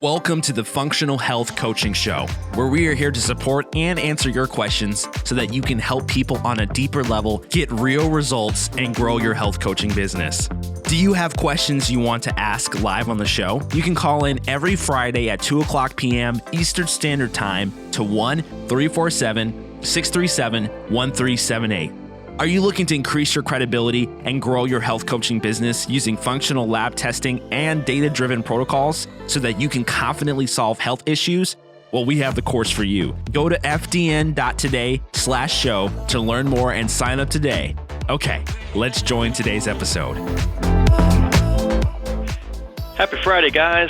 Welcome to the Functional Health Coaching Show, where we are here to support and answer your questions so that you can help people on a deeper level get real results and grow your health coaching business. Do you have questions you want to ask live on the show? You can call in every Friday at 2 o'clock p.m. Eastern Standard Time to 1-347-637-1378. Are you looking to increase your credibility and grow your health coaching business using functional lab testing and data-driven protocols so that you can confidently solve health issues? Well, we have the course for you. Go to fdn.today/show to learn more and sign up today. Okay, let's join today's episode. Happy Friday, guys.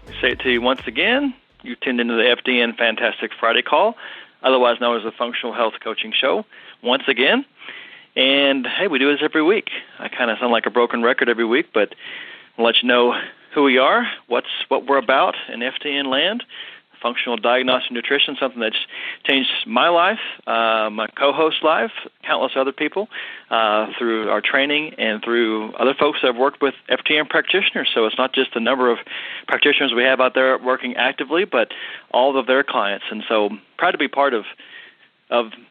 We say it to you once again. You tuned into the FDN Fantastic Friday Call, otherwise known as the Functional Health Coaching Show, once again. And, hey, we do this every week. I kind of sound like a broken record every week, but I'll let you know who we are, what we're about in FDN land, functional diagnostic nutrition, something that's changed my life, my co-host's life, countless other people, through our training and through other folks that have worked with FDN practitioners. So it's not just the number of practitioners we have out there working actively, but all of their clients. And so proud to be part of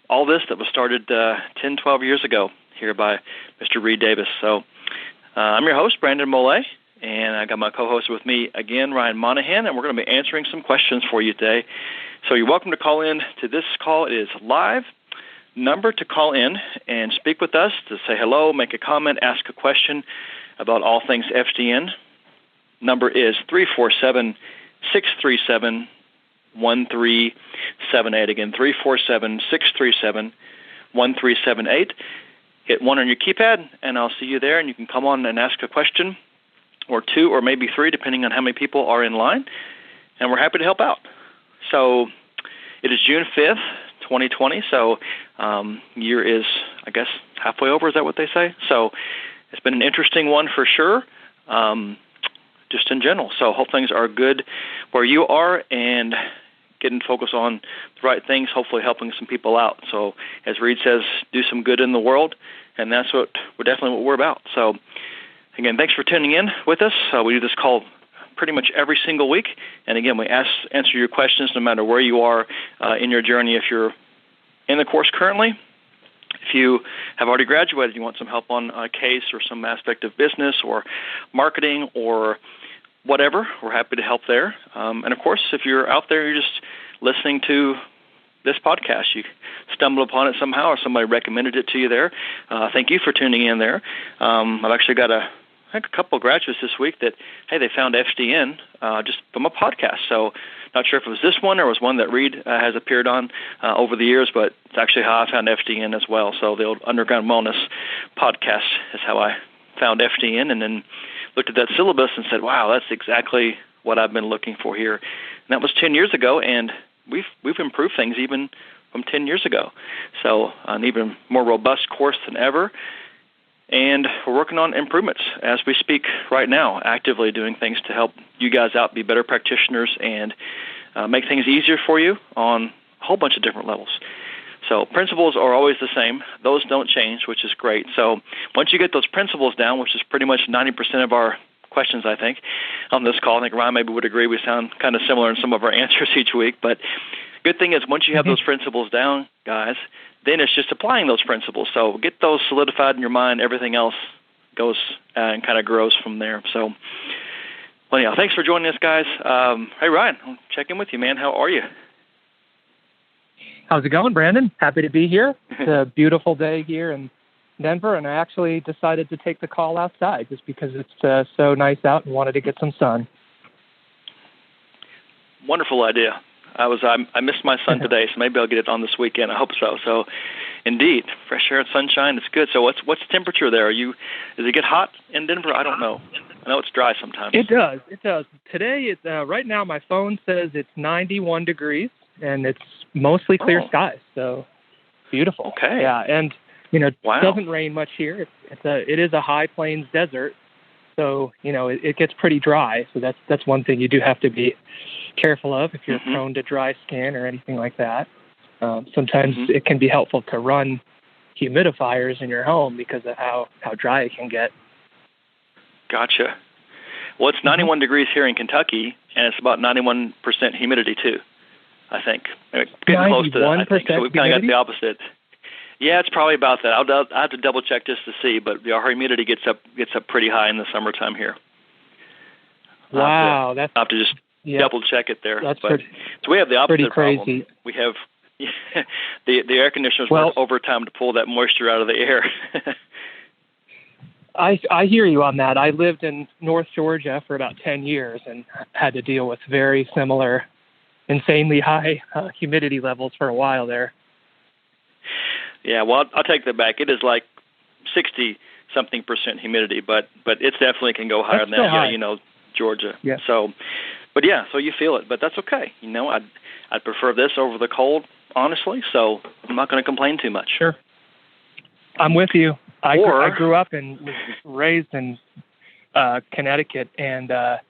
all this that was started 10, 12 years ago here by Mr. Reed Davis. So I'm your host, Brandon Mollet, and I got my co-host with me again, Ryan Monahan, and we're going to be answering some questions for you today. So you're welcome to call in to this call. It is live. Number to call in and speak with us, to say hello, make a comment, ask a question about all things FDN. Number is 347-637-1378. Again, 347-637-1378. Hit 1 on your keypad, and I'll see you there, and you can come on and ask a question, or 2, or maybe 3, depending on how many people are in line, and we're happy to help out. So it is June 5th, 2020, so year is, I guess, halfway over. Is that what they say? So it's been an interesting one for sure, just in general. So hope things are good where you are and getting focused on the right things, hopefully helping some people out. So as Reed says, do some good in the world, and that's what we're about. So again, thanks for tuning in with us. We do this call pretty much every single week, and again, we answer your questions no matter where you are in your journey. If you're in the course currently, if you have already graduated, you want some help on a case or some aspect of business or marketing or whatever, we're happy to help there. And of course, if you're out there, you're just listening to this podcast, you stumbled upon it somehow or somebody recommended it to you there. Thank you for tuning in there. I've actually got a couple of graduates this week that, hey, they found FDN just from a podcast. So not sure if it was this one or it was one that Reed has appeared on over the years, but it's actually how I found FDN as well. So the old Underground Wellness podcast is how I found FDN, and then looked at that syllabus and said, wow, that's exactly what I've been looking for here. And that was 10 years ago, and we've improved things even from 10 years ago. So an even more robust course than ever. And we're working on improvements as we speak right now, actively doing things to help you guys out, be better practitioners, and make things easier for you on a whole bunch of different levels. So principles are always the same. Those don't change, which is great. So once you get those principles down, which is pretty much 90% of our questions, I think, on this call, I think Ryan maybe would agree we sound kind of similar in some of our answers each week. But good thing is once you have those principles down, guys, then it's just applying those principles. So get those solidified in your mind. Everything else goes and kind of grows from there. So, well, yeah, thanks for joining us, guys. Hey, Ryan, I'll check in with you, man. How are you? How's it going, Brandon? Happy to be here. It's a beautiful day here in Denver, and I actually decided to take the call outside just because it's so nice out and wanted to get some sun. Wonderful idea. I missed my sun today, so maybe I'll get it on this weekend. I hope so. So, indeed, fresh air and sunshine, it's good. So what's the temperature there? Does it get hot in Denver? I don't know. I know it's dry sometimes. It does. Today, right now, my phone says it's 91 degrees, and it's mostly clear skies, so beautiful. Okay. Yeah, and It wow. doesn't rain much here. It is a high plains desert, so it gets pretty dry. So that's one thing you do have to be careful of if you're prone to dry skin or anything like that. Sometimes it can be helpful to run humidifiers in your home because of how dry it can get. Gotcha. Well, it's 91 degrees here in Kentucky, and it's about 91% humidity too, I think. Getting close to that, I think. So we've kind of got the opposite. Yeah, it's probably about that. I'll have to double check just to see, but our humidity gets up pretty high in the summertime here. Wow, I'll have to just double check it there. That's so we have the opposite crazy. problem. We have the air conditioners work overtime to pull that moisture out of the air. I hear you on that. I lived in North Georgia for about 10 years and had to deal with very similar, insanely high humidity levels for a while there. Yeah, well, I'll take that back. It is like 60-something% humidity, but it definitely can go higher than that. High. Yeah, Georgia. Yeah. So you feel it, but that's okay. I'd prefer this over the cold, honestly. So I'm not going to complain too much. Sure. I'm with you. I grew up and was raised in Connecticut, and I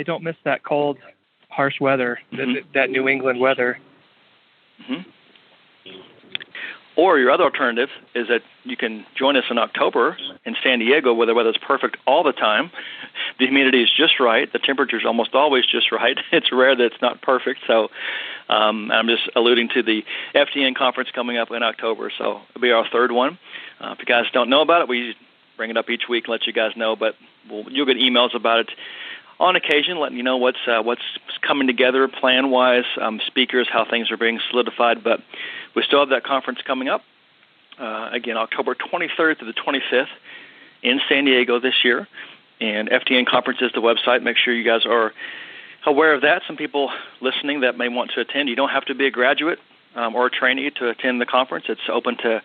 don't miss that cold, harsh weather, that New England weather. Mm-hmm. Or your other alternative is that you can join us in October in San Diego, where the weather's perfect all the time. The humidity is just right. The temperature's almost always just right. It's rare that it's not perfect. So I'm just alluding to the FTN conference coming up in October. So it'll be our third one. If you guys don't know about it, we bring it up each week, let you guys know. But you'll get emails about it on occasion, letting you know what's coming together plan-wise, speakers, how things are being solidified. But we still have that conference coming up, again, October 23rd to the 25th in San Diego this year. And FTN Conference is the website. Make sure you guys are aware of that. Some people listening that may want to attend, you don't have to be a graduate or a trainee to attend the conference. It's open to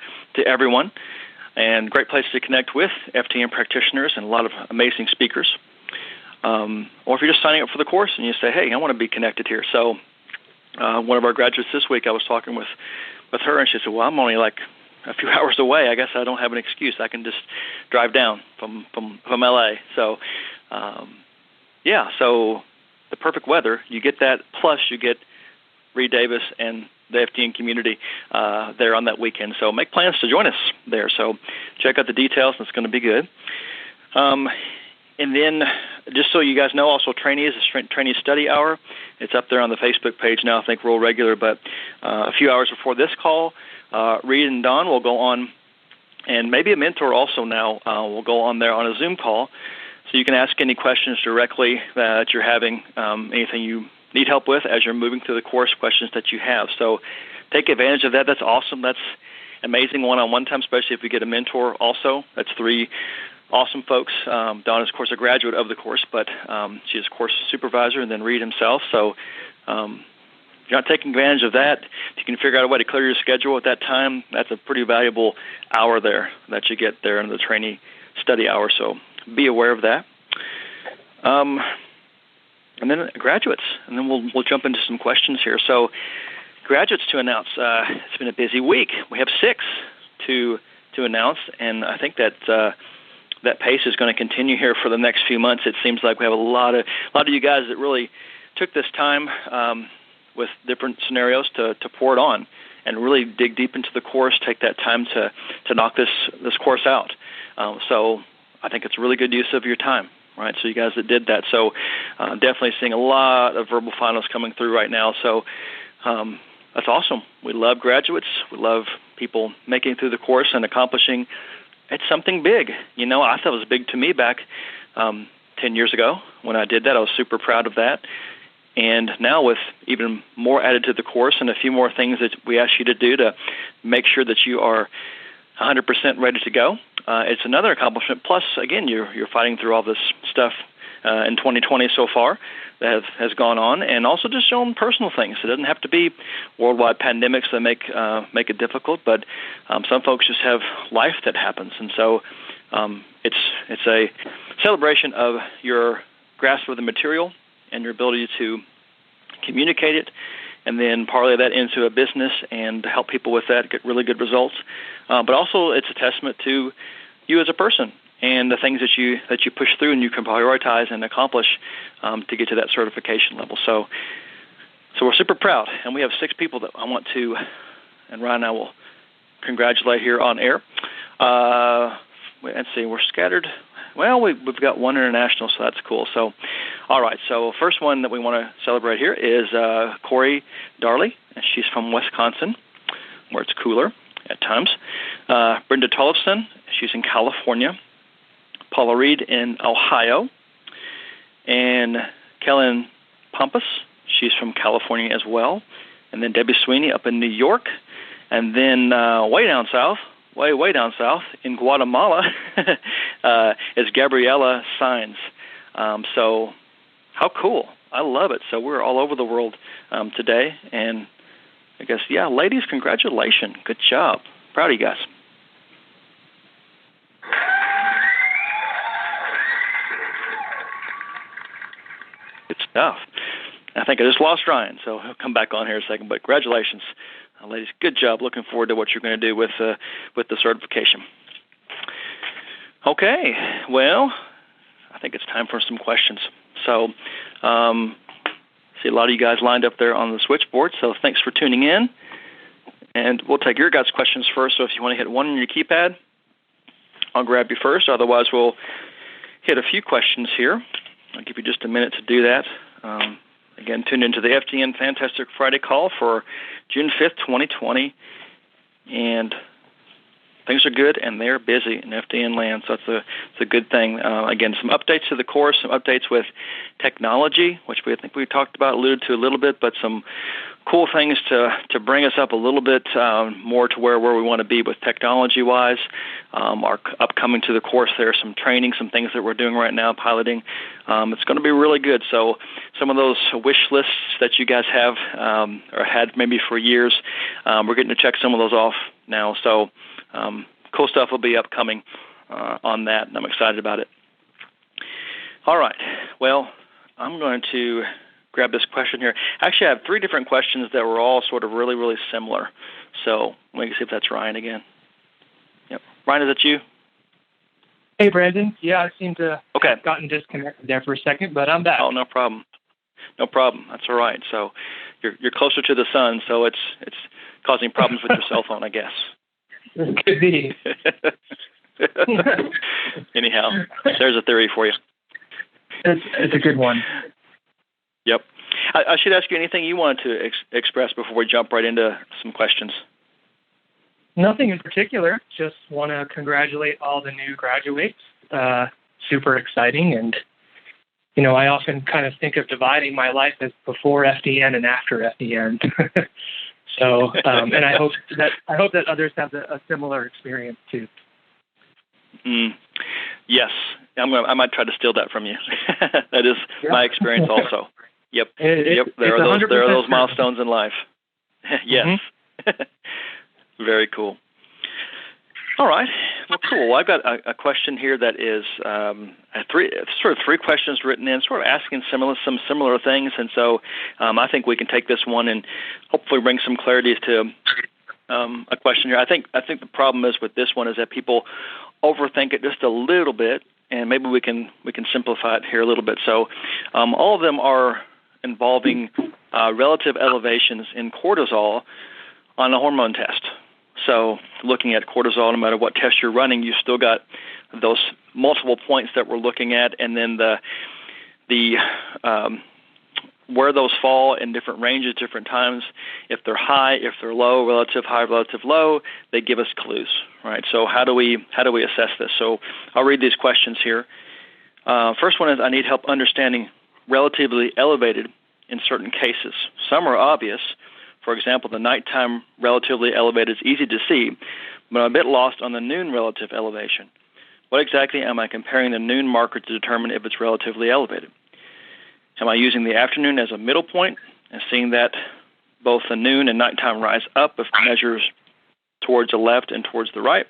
everyone. And great place to connect with FTN practitioners and a lot of amazing speakers. Or if you're just signing up for the course and you say, hey, I want to be connected here. So one of our graduates this week, I was talking with her, and she said, well, I'm only like a few hours away. I guess I don't have an excuse. I can just drive down from L.A. So, so the perfect weather, you get that, plus you get Reed Davis and the FTN community there on that weekend. So make plans to join us there. So check out the details. It's going to be good. And then, just so you guys know, also trainees, trainee study hour. It's up there on the Facebook page now. I think real regular, but a few hours before this call, Reed and Don will go on, and maybe a mentor also now will go on there on a Zoom call, so you can ask any questions directly that you're having, anything you need help with as you're moving through the course, questions that you have. So take advantage of that. That's awesome. That's amazing one-on-one time, especially if you get a mentor also. That's 3 awesome folks. Dawn is, of course, a graduate of the course, but she's, of course, a supervisor, and then Reed himself. So if you're not taking advantage of that, if you can figure out a way to clear your schedule at that time, that's a pretty valuable hour there that you get there in the trainee study hour. So be aware of that. And then graduates, and then we'll jump into some questions here. So graduates to announce. It's been a busy week. We have 6 to announce, and I think that that pace is going to continue here for the next few months. It seems like we have a lot of you guys that really took this time with different scenarios to pour it on and really dig deep into the course, take that time to knock this course out. So I think it's a really good use of your time, right? So you guys that did that. So definitely seeing a lot of verbal finals coming through right now. So that's awesome. We love graduates. We love people making it through the course and accomplishing. It's something big. I thought it was big to me back 10 years ago when I did that. I was super proud of that. And now with even more added to the course and a few more things that we ask you to do to make sure that you are 100% ready to go, it's another accomplishment. Plus, again, you're fighting through all this stuff in 2020 so far that has gone on, and also just showing personal things. It doesn't have to be worldwide pandemics that make it difficult, but some folks just have life that happens, and so it's a celebration of your grasp of the material and your ability to communicate it, and then parlay that into a business and help people with that, get really good results. But also, it's a testament to you as a person and the things that you push through and you can prioritize and accomplish to get to that certification level. So we're super proud, and we have 6 people that I want to, and Ryan and I will congratulate here on air. Let's see, we're scattered. Well, we've got one international, so that's cool. So, all right. So first one that we want to celebrate here is Corey Darley, and she's from Wisconsin, where it's cooler at times. Brenda Tollefson, she's in California. Paula Reed in Ohio. And Kellen Pampas, she's from California as well. And then Debbie Sweeney up in New York. And then way down south in Guatemala is Gabriela Saenz. So how cool. I love it. So we're all over the world today. And I guess, yeah, ladies, congratulations. Good job. Proud of you guys. Good stuff. I think I just lost Ryan, so he'll come back on here in a second. But congratulations, ladies. Good job. Looking forward to what you're going to do with the certification. Okay. Well, I think it's time for some questions. So, see a lot of you guys lined up there on the switchboard. So thanks for tuning in. And we'll take your guys' questions first. So if you want to hit one on your keypad, I'll grab you first. Otherwise, we'll hit a few questions here. I'll give you just a minute to do that. Again, tune into the FDN Fantastic Friday call for June 5th, 2020. And things are good, and they're busy in FDN land, so it's a good thing. Again, some updates to the course, some updates with technology, which I think we talked about, alluded to a little bit, but some cool things to bring us up a little bit more to where we want to be with technology-wise. Are upcoming to the course there, some training, some things that we're doing right now, piloting. It's going to be really good. So some of those wish lists that you guys have or had maybe for years, we're getting to check some of those off now. So cool stuff will be upcoming on that, and I'm excited about it. All right. Well, I'm going to grab this question here. Actually, I have three different questions that were all sort of really, really similar. So let me see if that's Ryan again. Yep. Ryan, is that you? Hey, Brandon. Yeah, I seem to have gotten disconnected there for a second, but I'm back. Oh, no problem. No problem. That's all right. So you're closer to the sun, so it's causing problems with your cell phone, I guess. It could be. Anyhow, there's a theory for you. It's a good one. Yep. I should ask you anything you wanted to express before we jump right into some questions. Nothing in particular. Just want to congratulate all the new graduates. Super exciting. And, I often kind of think of dividing my life as before FDN and after FDN. So, and I hope that others have a similar experience too. Yes. I might try to steal that from you. That is my experience also. Yep. There are those milestones in life. Yes. Mm-hmm. Very cool. All right. Well, cool. Well, I've got a question here that is three questions written in, sort of asking some similar things, and so I think we can take this one and hopefully bring some clarity to a question here. I think the problem is with this one is that people overthink it just a little bit, and maybe we can simplify it here a little bit. So all of them are involving relative elevations in cortisol on a hormone test. So looking at cortisol, no matter what test you're running, you've still got those multiple points that we're looking at, and then the where those fall in different ranges, different times. If they're high, if they're low, relative high, relative low, they give us clues, right? So how do we assess this? So I'll read these questions here. First one is, I need help understanding relatively elevated in certain cases. Some are obvious. For example, the nighttime relatively elevated is easy to see, but I'm a bit lost on the noon relative elevation. What exactly am I comparing the noon marker to determine if it's relatively elevated? Am I using the afternoon as a middle point and seeing that both the noon and nighttime rise up if measures towards the left and towards the right?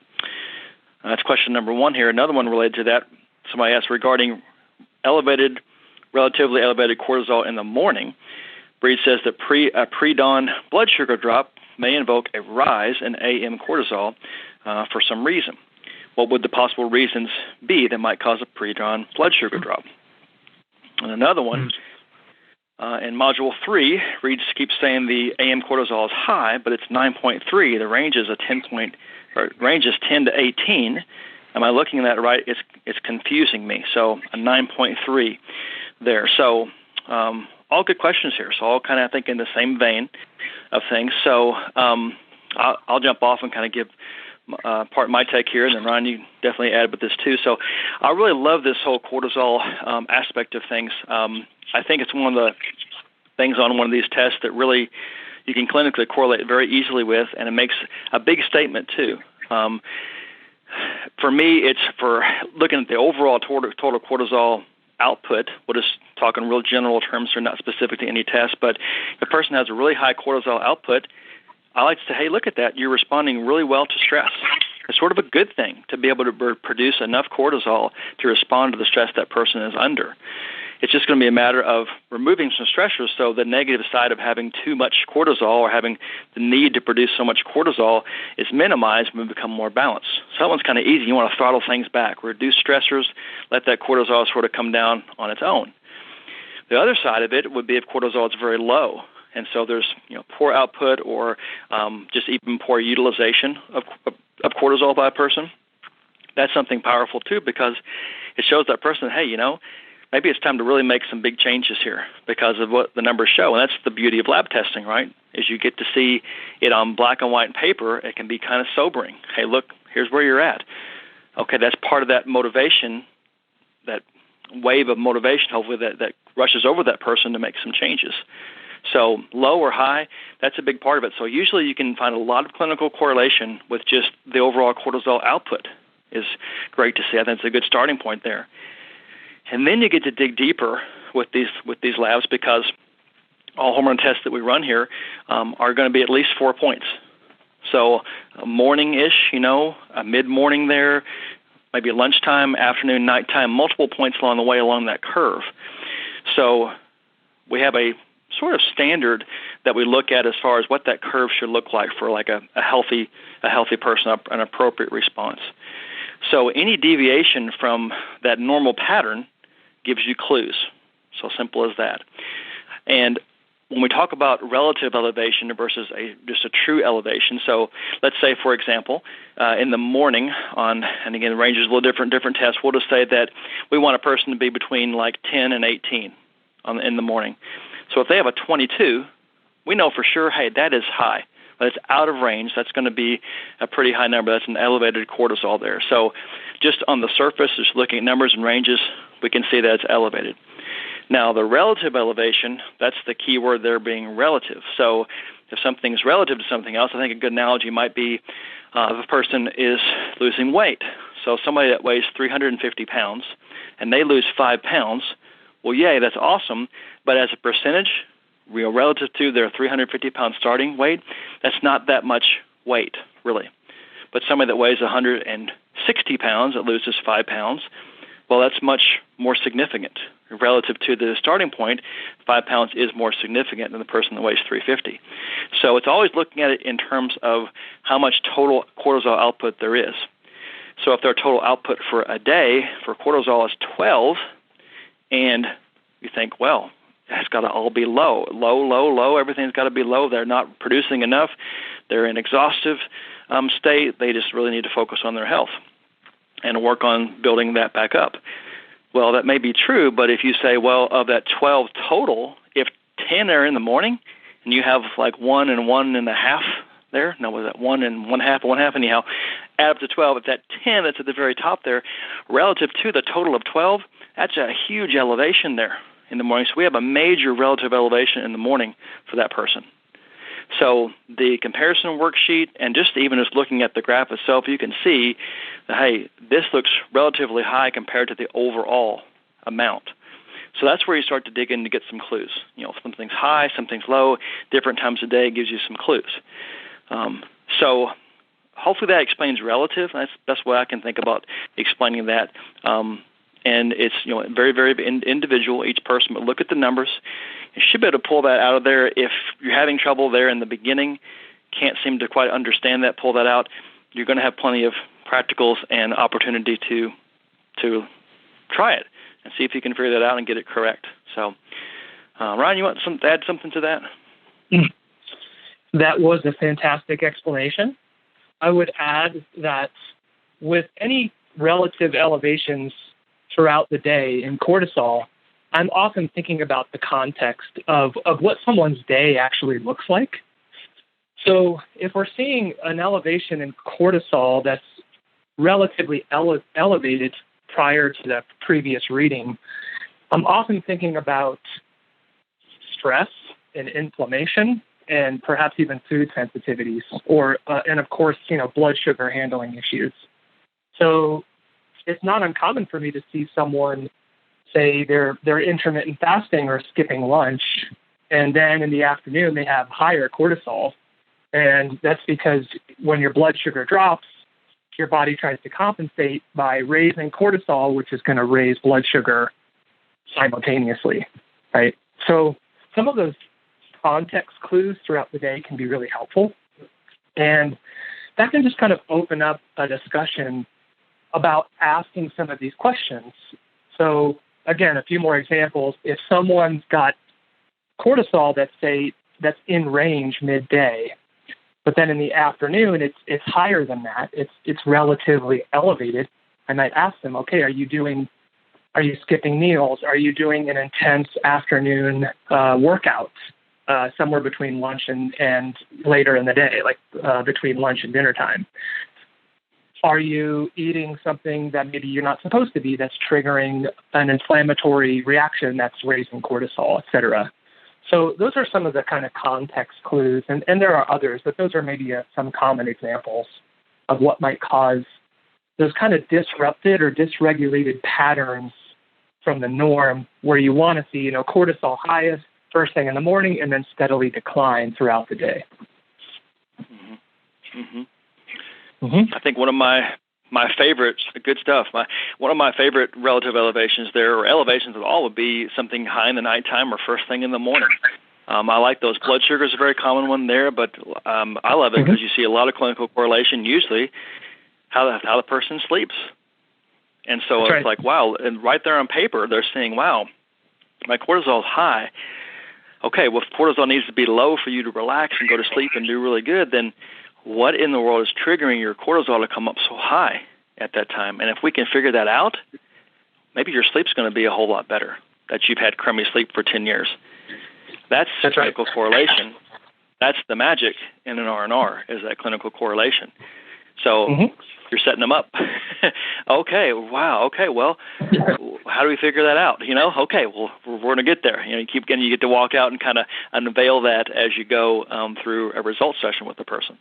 That's question number one here. Another one related to that, somebody asked regarding relatively elevated cortisol in the morning. Breed says that a pre-dawn blood sugar drop may invoke a rise in AM cortisol for some reason. What would the possible reasons be that might cause a pre-dawn blood sugar drop? And another one, in Module 3, Reed keeps saying the AM cortisol is high, but it's 9.3. The range is 10 to 18, Am I looking at that right? It's confusing me. So a 9.3 there. So all good questions here. So all kind of, I think, in the same vein of things. So I'll jump off and kind of give part of my take here, and then Ryan, you definitely add with this too. So I really love this whole cortisol aspect of things. I think it's one of the things on one of these tests that really you can clinically correlate very easily with, and it makes a big statement too. For me, it's for looking at the overall total cortisol output. We'll just talk in real general terms, so not specific to any test, but if a person has a really high cortisol output, I like to say, hey, look at that. You're responding really well to stress. It's sort of a good thing to be able to produce enough cortisol to respond to the stress that person is under. It's just going to be a matter of removing some stressors, so the negative side of having too much cortisol or having the need to produce so much cortisol is minimized when we become more balanced. So that one's kind of easy. You want to throttle things back, reduce stressors, let that cortisol sort of come down on its own. The other side of it would be if cortisol is very low. And so there's poor output or just even poor utilization of cortisol by a person. That's something powerful too, because it shows that person, hey, maybe it's time to really make some big changes here because of what the numbers show. And that's the beauty of lab testing, right? Is you get to see it on black and white paper. It can be kind of sobering. Hey, look, here's where you're at. Okay, that's part of that motivation, that wave of motivation, hopefully, that rushes over that person to make some changes. So low or high, that's a big part of it. So usually you can find a lot of clinical correlation with just the overall cortisol output is great to see. I think it's a good starting point there. And then you get to dig deeper with these labs, because all hormone tests that we run here are going to be at least 4 points. So a morning-ish, a mid-morning there, maybe lunchtime, afternoon, nighttime, multiple points along the way along that curve. So we have a sort of standard that we look at as far as what that curve should look like for like a healthy person, an appropriate response. So any deviation from that normal pattern gives you clues. So simple as that. And when we talk about relative elevation versus just a true elevation, so let's say, for example, in the morning and again, the range is a little different tests, we'll just say that we want a person to be between like 10 and 18 in the morning. So if they have a 22, we know for sure, hey, that is high. But it's out of range. That's going to be a pretty high number. That's an elevated cortisol there. So just on the surface, just looking at numbers and ranges, we can see that it's elevated. Now, the relative elevation, that's the key word there, being relative. So if something's relative to something else, I think a good analogy might be if a person is losing weight. So somebody that weighs 350 pounds and they lose 5 pounds, well, yay, that's awesome. But as a percentage, relative to their 350-pound starting weight, that's not that much weight, really. But somebody that weighs 160 pounds that loses 5 pounds, well, that's much more significant. Relative to the starting point, 5 pounds is more significant than the person that weighs 350. So it's always looking at it in terms of how much total cortisol output there is. So if their total output for a day for cortisol is 12, and you think, well, it's got to all be low, everything's got to be low. They're not producing enough. They're in exhaustive state. They just really need to focus on their health and work on building that back up. Well, that may be true, but if you say, well, of that 12 total, if 10 are in the morning and you have like 1 and 1.5 there, no, was that 1 and 1/2, anyhow, add up to 12. If that 10 that's at the very top there, relative to the total of 12, that's a huge elevation there in the morning. So we have a major relative elevation in the morning for that person. So the comparison worksheet and just looking at the graph itself, you can see that, hey, this looks relatively high compared to the overall amount. So that's where you start to dig in to get some clues. Something's high, something's low, different times of day gives you some clues. So hopefully that explains relative. That's what I can think about explaining that. And it's very, very individual, each person. But look at the numbers. You should be able to pull that out of there. If you're having trouble there in the beginning, can't seem to quite understand that, pull that out. You're going to have plenty of practicals and opportunity to try it and see if you can figure that out and get it correct. So, Ryan, you want to add something to that? That was a fantastic explanation. I would add that with any relative elevations throughout the day in cortisol, I'm often thinking about the context of what someone's day actually looks like. So if we're seeing an elevation in cortisol that's relatively elevated prior to the previous reading, I'm often thinking about stress and inflammation and perhaps even food sensitivities or, and of course, blood sugar handling issues. So it's not uncommon for me to see someone say they're intermittent fasting or skipping lunch, and then in the afternoon they have higher cortisol. And that's because when your blood sugar drops, your body tries to compensate by raising cortisol, which is going to raise blood sugar simultaneously, right? So some of those context clues throughout the day can be really helpful. And that can just kind of open up a discussion about asking some of these questions. So again, a few more examples. If someone's got cortisol that's in range midday, but then in the afternoon it's higher than that, it's relatively elevated, I might ask them, okay, are you skipping meals? Are you doing an intense afternoon workout somewhere between lunch and later in the day, like between lunch and dinner time? Are you eating something that maybe you're not supposed to be that's triggering an inflammatory reaction that's raising cortisol, et cetera? So those are some of the kind of context clues, and there are others, but those are maybe some common examples of what might cause those kind of disrupted or dysregulated patterns from the norm where you want to see, cortisol highest first thing in the morning and then steadily decline throughout the day. Mm-hmm. Mm-hmm. I think one of my favorites, good stuff, one of my favorite relative elevations there, or elevations at all, would be something high in the nighttime or first thing in the morning. I like those. Blood sugar is a very common one there, but I love it because you see a lot of clinical correlation, usually, how the person sleeps. And so That's it's right. like, wow, and right there on paper, they're saying, wow, my cortisol is high. Okay, well, if cortisol needs to be low for you to relax and go to sleep and do really good, then what in the world is triggering your cortisol to come up so high at that time? And if we can figure that out, maybe your sleep's going to be a whole lot better, that you've had crummy sleep for 10 years. That's clinical correlation. That's the magic in an R&R, is that clinical correlation. So you're setting them up. Okay, wow, okay, well, how do we figure that out? Okay, well, we're going to get there. You get to walk out and kind of unveil that as you go through a results session with the person.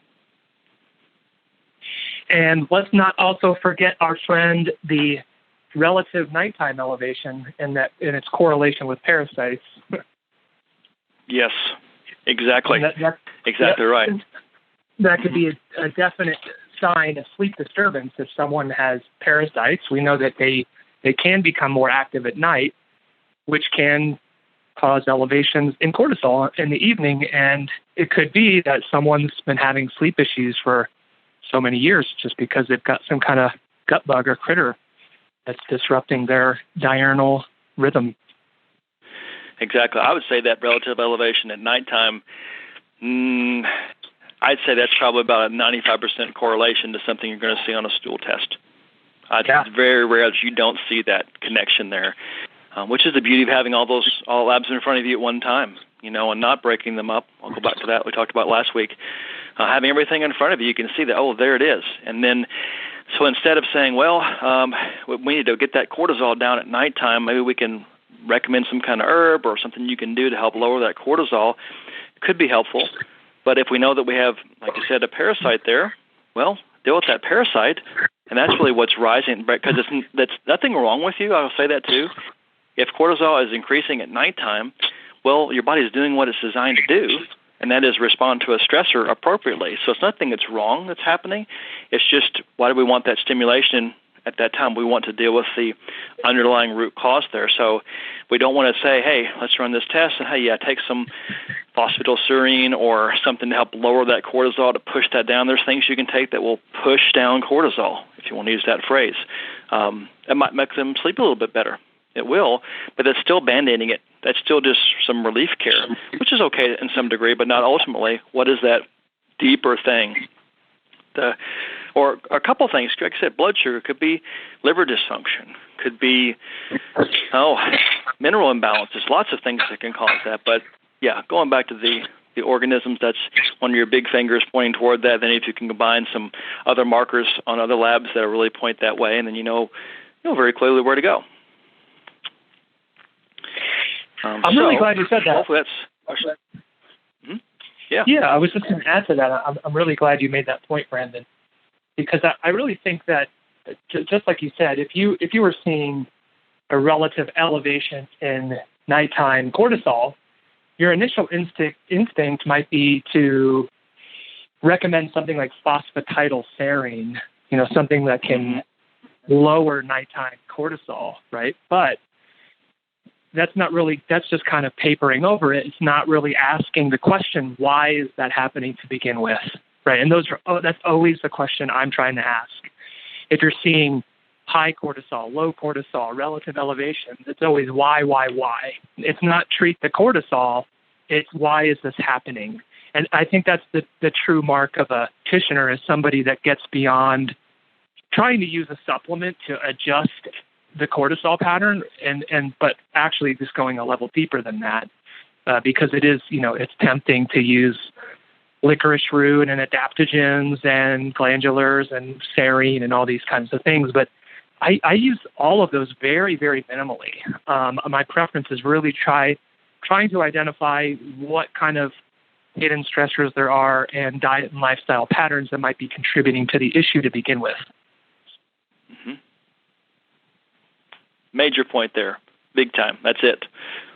And let's not also forget, our friend, the relative nighttime elevation and its correlation with parasites. Yes, exactly. Exactly right. That could be a definite sign of sleep disturbance. If someone has parasites, we know that they can become more active at night, which can cause elevations in cortisol in the evening. And it could be that someone's been having sleep issues for so many years just because they've got some kind of gut bug or critter that's disrupting their diurnal rhythm. Exactly. I would say that relative elevation at nighttime, I'd say that's probably about a 95% correlation to something you're going to see on a stool test. It's very rare that you don't see that connection there, which is the beauty of having all labs in front of you at one time, and not breaking them up. I'll go back to that we talked about last week. Having everything in front of you, you can see that, oh, there it is. And then, so instead of saying, well, we need to get that cortisol down at nighttime, maybe we can recommend some kind of herb or something you can do to help lower that cortisol. It could be helpful. But if we know that we have, like you said, a parasite there, well, deal with that parasite, and that's really what's rising, because that's nothing wrong with you. I'll say that too. If cortisol is increasing at nighttime, well, your body is doing what it's designed to do, and that is respond to a stressor appropriately. So it's nothing that's wrong that's happening. It's just, why do we want that stimulation at that time? We want to deal with the underlying root cause there. So we don't want to say, hey, let's run this test, and hey, take some phosphatidylserine or something to help lower that cortisol to push that down. There's things you can take that will push down cortisol, if you want to use that phrase. It might make them sleep a little bit better. It will, but that's still band-aiding it. That's still just some relief care, which is okay in some degree, but not ultimately. What is that deeper thing or a couple things. Like I said, blood sugar could be liver dysfunction, could be mineral imbalances. Lots of things that can cause that. But yeah, going back to the organisms, that's one of your big fingers pointing toward that. Then if you can combine some other markers on other labs that really point that way, and then you know very clearly where to go. I'm really glad you said that. Hopefully that's. Mm-hmm. Yeah. Yeah, I was just going to add to that. I'm really glad you made that point, Brandon, because I really think that, just like you said, if you were seeing a relative elevation in nighttime cortisol, your initial instinct might be to recommend something like phosphatidylserine, something that can lower nighttime cortisol, right? But that's just kind of papering over it. It's not really asking the question, why is that happening to begin with, right? And that's always the question I'm trying to ask. If you're seeing high cortisol, low cortisol, relative elevations, it's always why? It's not treat the cortisol, it's why is this happening? And I think that's the true mark of a practitioner, is somebody that gets beyond trying to use a supplement to adjust the cortisol pattern, but actually just going a level deeper than that, because it is, it's tempting to use licorice root and adaptogens and glandulars and serine and all these kinds of things. But I use all of those very, very minimally. My preference is really trying to identify what kind of hidden stressors there are and diet and lifestyle patterns that might be contributing to the issue to begin with. Mm-hmm. Major point there, big time. That's it.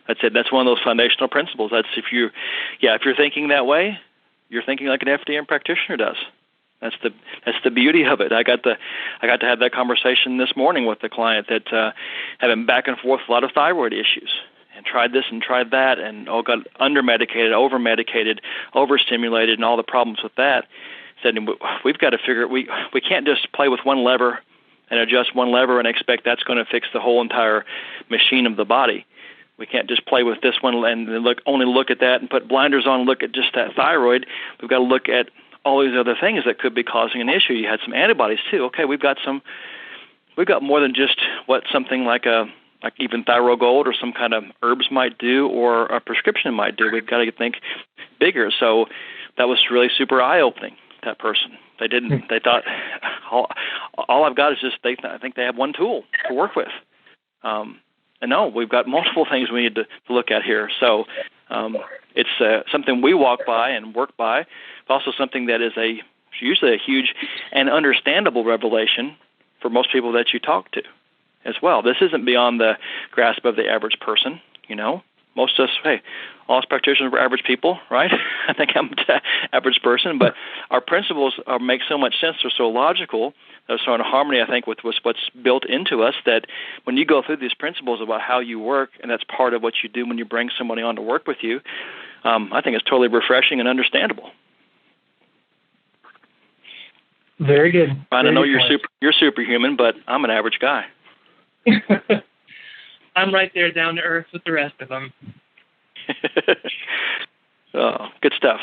That's one of those foundational principles. That's if you're thinking that way, you're thinking like an FDM practitioner does. That's the beauty of it. I got to have that conversation this morning with the client that had been back and forth with a lot of thyroid issues, and tried this and tried that, and got under-medicated, over-medicated, overstimulated, and all the problems with that. Said, we've got to figure, we can't just play with one lever and adjust one lever and expect that's going to fix the whole entire machine of the body. We can't just play with this one and only look at that and put blinders on and look at just that thyroid. We've got to look at all these other things that could be causing an issue. You had some antibodies too. Okay, we've got more than just what something like even Thyroid Gold or some kind of herbs might do or a prescription might do. We've got to think bigger. So that was really super eye-opening, that person. They thought, all I've got is just, I think they have one tool to work with. And no, we've got multiple things we need to look at here. So it's something we walk by and work by, but also something that is usually a huge and understandable revelation for most people that you talk to as well. This isn't beyond the grasp of the average person, Most of us, all us practitioners are average people, right? I think I'm an average person, but our principles make so much sense. They're so logical. They're so in harmony, I think, with what's built into us, that when you go through these principles about how you work, and that's part of what you do when you bring somebody on to work with you, I think it's totally refreshing and understandable. Very good. I know you're superhuman, but I'm an average guy. I'm right there down to earth with the rest of them. Oh, good stuff.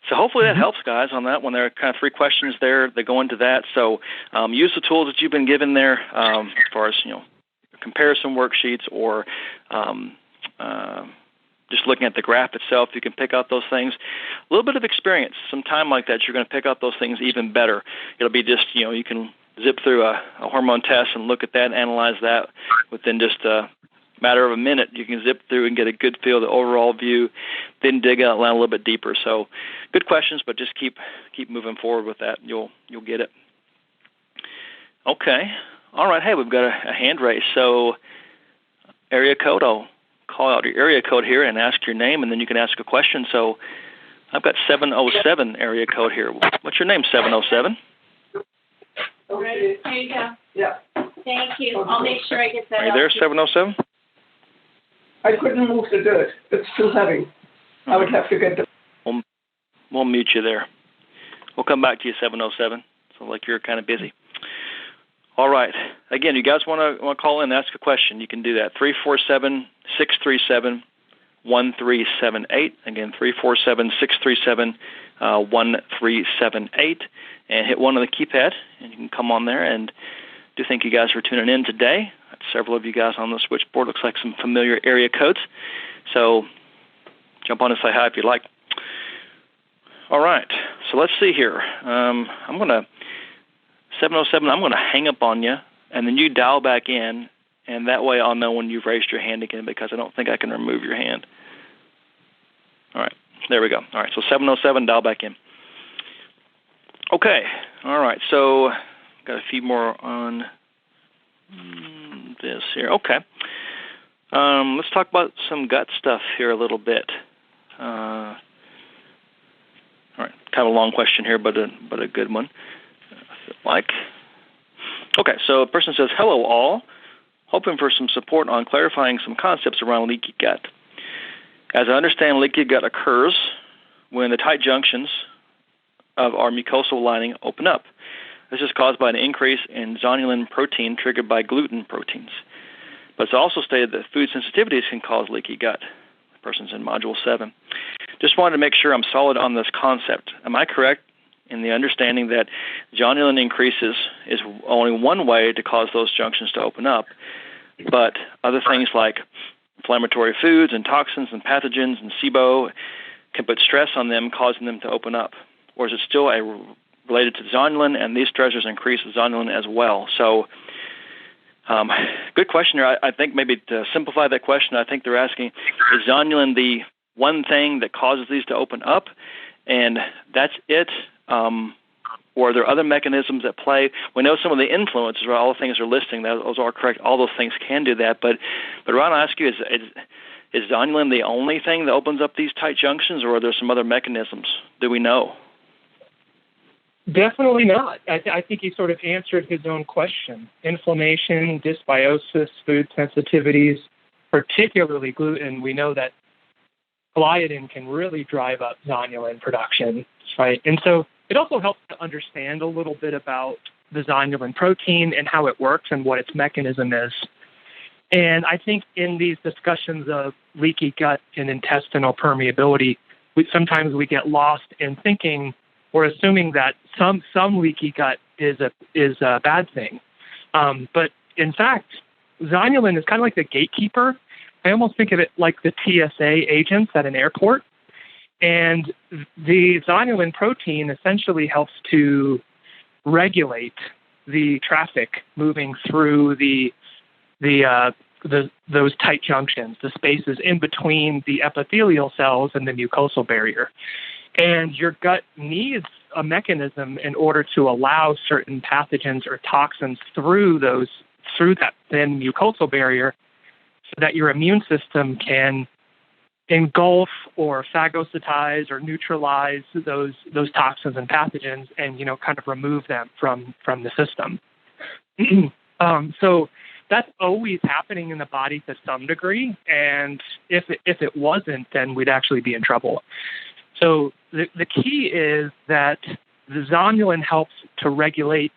So hopefully that helps, guys, on that one. There are kind of 3 questions there that go into that. So use the tools that you've been given there as far as, comparison worksheets or just looking at the graph itself. You can pick out those things. A little bit of experience, some time like that, you're going to pick out those things even better. It'll be just, you can zip through a hormone test and look at that and analyze that within just a matter of a minute. You can zip through and get a good feel of the overall view, then dig out a little bit deeper. So good questions, but just keep moving forward with that. You'll get it. Okay. All right. Hey, we've got a hand raised. So area code, I'll call out your area code here and ask your name, and then you can ask a question. So I've got 707 area code here. What's your name, 707? Right, there you go. Yeah. Thank you. I'll make sure I get that. Are you there, 707? I couldn't move the dirt. It's too heavy. I would have to get the... We'll mute you there. We'll come back to you, 707. So like you're kind of busy. All right. Again, you guys want to call in and ask a question, you can do that. 347-637-1378. Again, 347-637-1378. 1378 and hit 1 on the keypad, and you can come on there. And do thank you guys for tuning in today. Several of you guys on the switchboard. Looks like some familiar area codes. So jump on and say hi if you'd like. All right. So let's see here. 707, I'm going to hang up on you, and then you dial back in, and that way I'll know when you've raised your hand again, because I don't think I can remove your hand. All right. There we go. All right. So 707, dial back in. Okay. All right. So got a few more on this here. Okay. Let's talk about some gut stuff here a little bit. All right. Kind of a long question here, but a good one. Okay. So a person says, "Hello, all. Hoping for some support on clarifying some concepts around leaky gut. As I understand, leaky gut occurs when the tight junctions of our mucosal lining open up. This is caused by an increase in zonulin protein triggered by gluten proteins. But it's also stated that food sensitivities can cause leaky gut." The person's in Module 7. "Just wanted to make sure I'm solid on this concept. Am I correct in the understanding that zonulin increases is only one way to cause those junctions to open up, but other things like inflammatory foods and toxins and pathogens and SIBO can put stress on them, causing them to open up? Or is it still related to zonulin, and these stressors increase zonulin as well?" So good question here. I think maybe to simplify that question, I think they're asking, is zonulin the one thing that causes these to open up, and that's it? Or are there other mechanisms at play? We know some of the influences, right? All the things they're listing, those are correct. All those things can do that. But Ron, I'll ask you, is zonulin the only thing that opens up these tight junctions, or are there some other mechanisms? Do we know? Definitely not. I think he sort of answered his own question. Inflammation, dysbiosis, food sensitivities, particularly gluten. We know that gliadin can really drive up zonulin production, right? And so it also helps to understand a little bit about the zonulin protein and how it works and what its mechanism is. And I think in these discussions of leaky gut and intestinal permeability, sometimes we get lost in thinking or assuming that some leaky gut is a bad thing. But in fact, zonulin is kind of like the gatekeeper. I almost think of it like the TSA agents at an airport. And the zonulin protein essentially helps to regulate the traffic moving through those tight junctions, the spaces in between the epithelial cells and the mucosal barrier. And your gut needs a mechanism in order to allow certain pathogens or toxins through that thin mucosal barrier, so that your immune system can engulf or phagocytize or neutralize those toxins and pathogens, and kind of remove them from the system. So that's always happening in the body to some degree, and if it wasn't, then we'd actually be in trouble. So the key is that the zonulin helps to regulate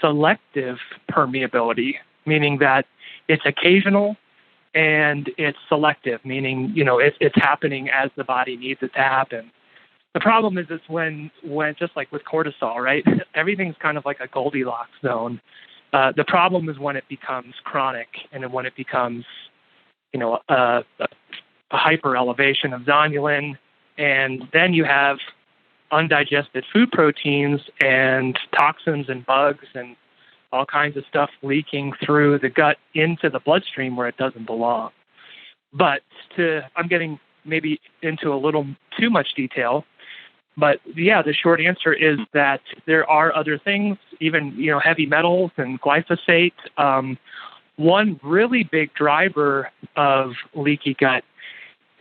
selective permeability, meaning that it's occasional and it's selective, meaning, it's happening as the body needs it to happen. The problem is when just like with cortisol, right? Everything's kind of like a Goldilocks zone. The problem is when it becomes chronic and when it becomes, a hyper elevation of zonulin, and then you have undigested food proteins and toxins and bugs and all kinds of stuff leaking through the gut into the bloodstream where it doesn't belong. But I'm getting maybe into a little too much detail, but yeah, the short answer is that there are other things, even, heavy metals and glyphosate. One really big driver of leaky gut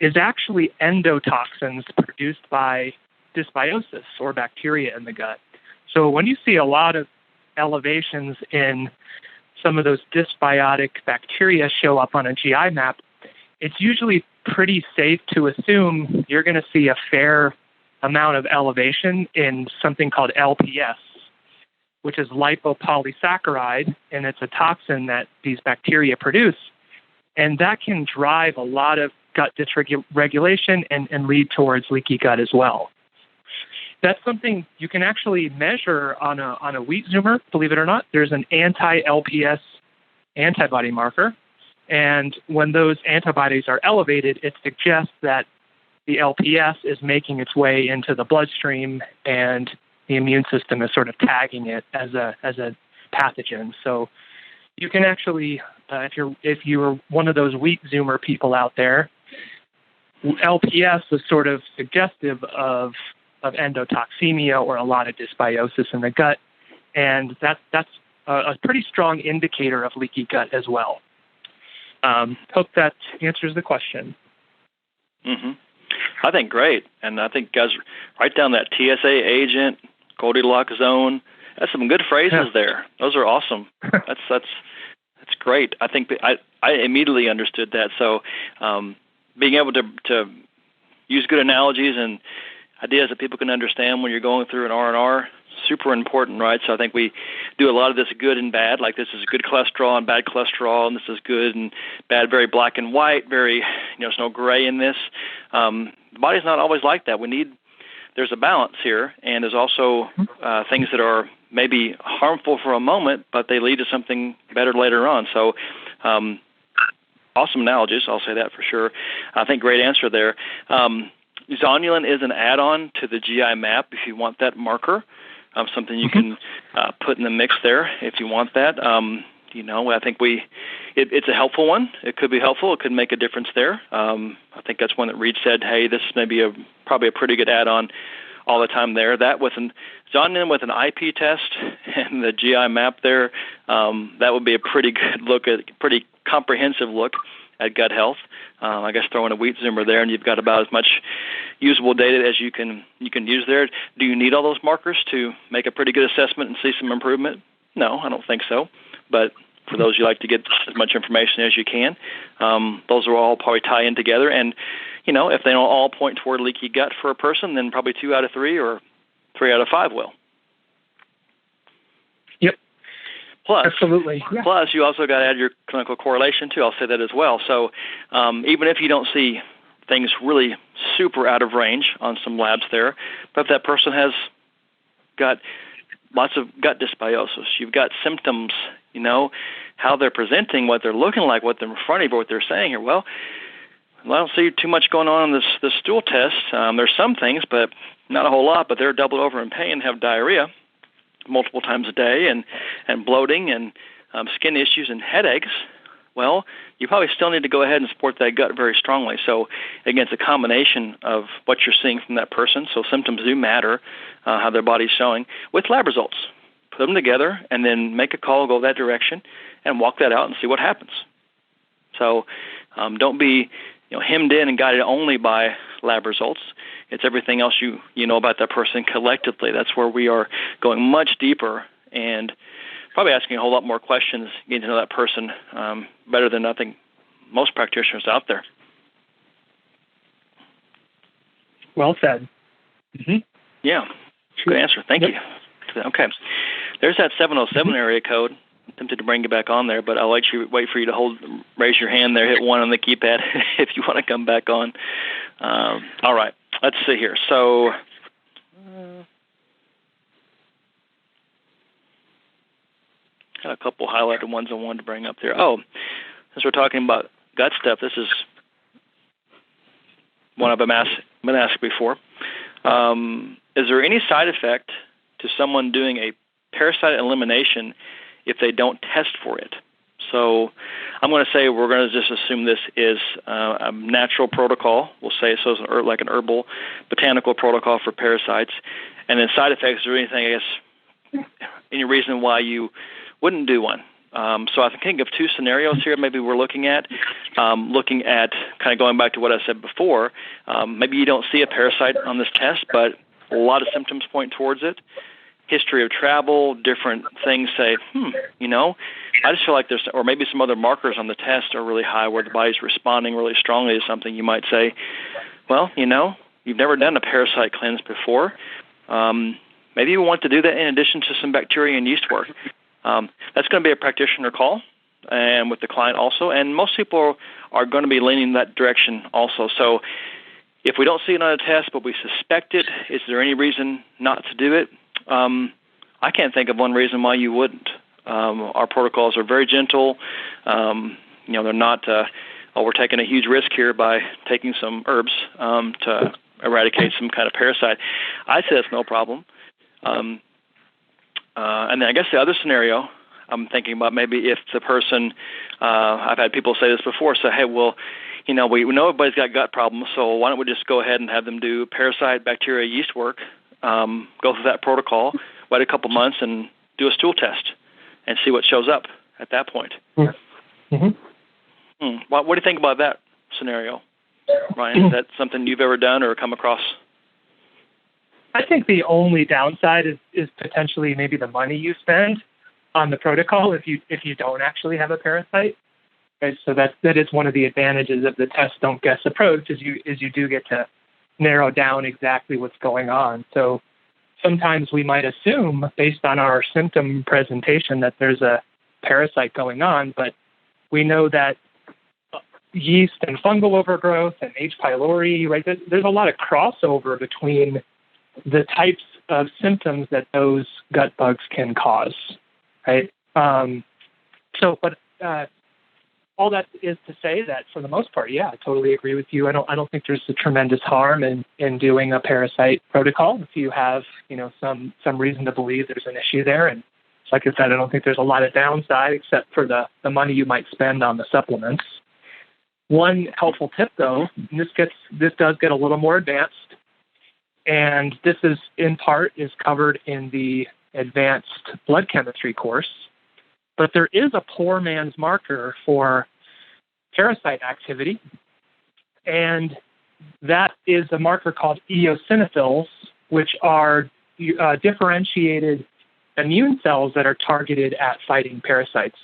is actually endotoxins produced by dysbiosis or bacteria in the gut. So when you see a lot of elevations in some of those dysbiotic bacteria show up on a GI map, it's usually pretty safe to assume you're going to see a fair amount of elevation in something called LPS, which is lipopolysaccharide, and it's a toxin that these bacteria produce. And that can drive a lot of gut dysregulation and lead towards leaky gut as well. That's something you can actually measure on a wheat zoomer, believe it or not. There's an anti-LPS antibody marker, and when those antibodies are elevated, it suggests that the LPS is making its way into the bloodstream, and the immune system is sort of tagging it as a pathogen. So you can actually, if you're one of those wheat zoomer people out there, LPS is sort of suggestive of endotoxemia or a lot of dysbiosis in the gut, and that's a pretty strong indicator of leaky gut as well. Hope that answers the question. Mm-hmm. I think great, and I think guys write down that TSA agent, Goldilocks zone. That's some good phrases there. Those are awesome. That's great. I think I immediately understood that. So being able to use good analogies and ideas that people can understand when you're going through an R&R, super important, right? So I think we do a lot of this good and bad, like this is good cholesterol and bad cholesterol, and this is good and bad, very black and white, very, there's no gray in this. The body's not always like that. There's a balance here, and there's also things that are maybe harmful for a moment, but they lead to something better later on. So awesome analogies, I'll say that for sure. I think great answer there. Zonulin is an add-on to the GI map if you want that marker, something you can put in the mix there if you want that. I think it's a helpful one. It could be helpful. It could make a difference there. I think that's one that Reed said, hey, this may be probably a pretty good add-on all the time there. That with zonulin with an IP test and the GI map there, that would be a pretty good look pretty comprehensive look at gut health. I guess throw in a wheat zoomer there, and you've got about as much usable data as you can use there. Do you need all those markers to make a pretty good assessment and see some improvement? No, I don't think so. But for those you like to get as much information as you can, those will all probably tie in together. And if they don't all point toward leaky gut for a person, then probably 2 out of 3 or 3 out of 5 will. Absolutely. Yeah. Plus, you also got to add your clinical correlation, too. I'll say that as well. So even if you don't see things really super out of range on some labs there, but if that person has got lots of gut dysbiosis, you've got symptoms, how they're presenting, what they're looking like, what they're in front of you, what they're saying here. Well, I don't see too much going on in this stool test. There's some things, but not a whole lot, but they're doubled over in pain, have diarrhea multiple times a day, and bloating and skin issues and headaches. Well, you probably still need to go ahead and support that gut very strongly. So, again, it's a combination of what you're seeing from that person. So symptoms do matter, how their body's showing, with lab results. Put them together and then make a call, go that direction, and walk that out and see what happens. So don't be hemmed in and guided only by lab results. It's everything else you know about that person collectively. That's where we are going much deeper and probably asking a whole lot more questions, getting to know that person better than I think most practitioners out there. Well said. Mm-hmm. Yeah, good answer. Thank you. Okay. There's that 707 area code. I'm tempted to bring you back on there, but I'll wait for you to raise your hand there, hit 1 on the keypad if you want to come back on. All right. Let's see here. So got a couple highlighted ones I wanted to bring up there. Oh, since we're talking about gut stuff, this is one I've been asked before. Is there any side effect to someone doing a parasite elimination if they don't test for it? So I'm going to say we're going to just assume this is a natural protocol. We'll say so, it's like an herbal, botanical protocol for parasites. And then side effects, is there anything, I guess, any reason why you wouldn't do one? So I think of 2 scenarios here maybe we're looking at kind of going back to what I said before. Maybe you don't see a parasite on this test, but a lot of symptoms point towards it. History of travel, different things say, I just feel like there's, or maybe some other markers on the test are really high where the body's responding really strongly to something. You might say, well, you've never done a parasite cleanse before. Maybe you want to do that in addition to some bacteria and yeast work. That's going to be a practitioner call and with the client also, and most people are going to be leaning that direction also. So, If we don't see it on a test, but we suspect it, is there any reason not to do it? I can't think of one reason why you wouldn't. Our protocols are very gentle. They're not, we're taking a huge risk here by taking some herbs to eradicate some kind of parasite. I say that's no problem. And then I guess the other scenario I'm thinking about, maybe if the person, I've had people say this before, say, hey, well, we know everybody's got gut problems, so why don't we just go ahead and have them do parasite, bacteria, yeast work, go through that protocol, wait a couple months, and do a stool test and see what shows up at that point. Mm-hmm. What do you think about that scenario, Ryan? Is that something you've ever done or come across? I think the only downside is potentially maybe the money you spend on the protocol if you don't actually have a parasite. Right? So that is one of the advantages of the test don't guess approach is you do get to narrow down exactly what's going on. So sometimes we might assume based on our symptom presentation that there's a parasite going on, but we know that yeast and fungal overgrowth and H. pylori, right? There's a lot of crossover between the types of symptoms that those gut bugs can cause, right? All that is to say that for the most part, yeah, I totally agree with you. I don't think there's a tremendous harm in doing a parasite protocol if you have, some reason to believe there's an issue there. And like I said, I don't think there's a lot of downside except for the money you might spend on the supplements. One helpful tip, though, and this does get a little more advanced, and this is in part is covered in the advanced blood chemistry course, but there is a poor man's marker for parasite activity, and that is a marker called eosinophils, which are differentiated immune cells that are targeted at fighting parasites.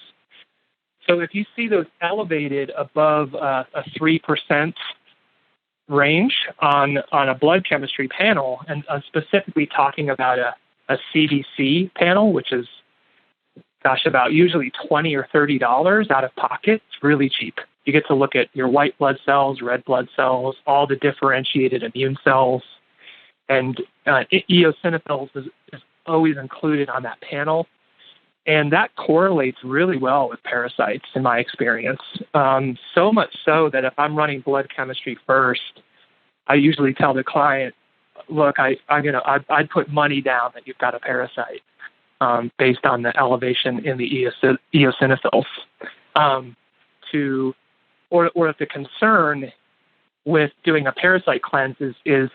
So if you see those elevated above a 3% range on a blood chemistry panel, and I'm specifically talking about a CDC panel, which is, about usually $20 or $30 out of pocket. It's really cheap. You get to look at your white blood cells, red blood cells, all the differentiated immune cells, and eosinophils is always included on that panel. And that correlates really well with parasites in my experience. So much so that if I'm running blood chemistry first, I usually tell the client, look, I'd put money down that you've got a parasite based on the elevation in the eosinophils. Or if the concern with doing a parasite cleanse is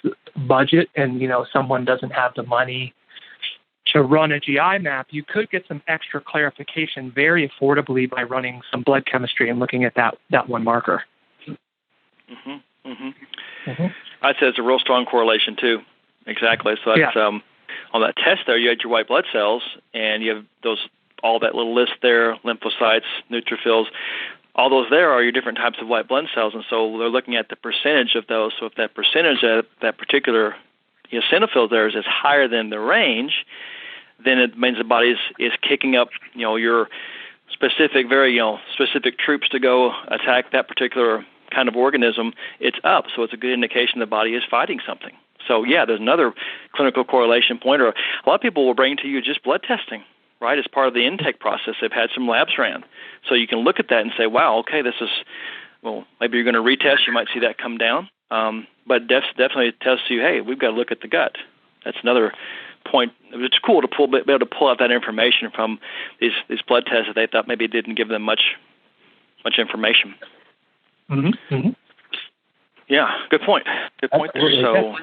budget and, someone doesn't have the money to run a GI map, you could get some extra clarification very affordably by running some blood chemistry and looking at that one marker. Mm-hmm. Mm-hmm. Mm-hmm. I'd say it's a real strong correlation too. Exactly. So that's, on that test there, you had your white blood cells, and you have all that little list there: lymphocytes, neutrophils. All those there are your different types of white blood cells, and so they're looking at the percentage of those. So if that percentage of that particular eosinophil there is higher than the range, then it means the body is kicking up, your specific, very, specific troops to go attack that particular kind of organism. It's up, so it's a good indication the body is fighting something. So yeah, there's another clinical correlation point. Or a lot of people will bring to you just blood testing, right, as part of the intake process. They've had some labs ran, so you can look at that and say, wow, okay, this is, maybe you're going to retest. You might see that come down. But definitely tells you, hey, we've got to look at the gut. That's another point. It's cool to be able to pull out that information from these blood tests that they thought maybe didn't give them much information. Mm-hmm. Mm-hmm. Yeah, good point. Good point there. So,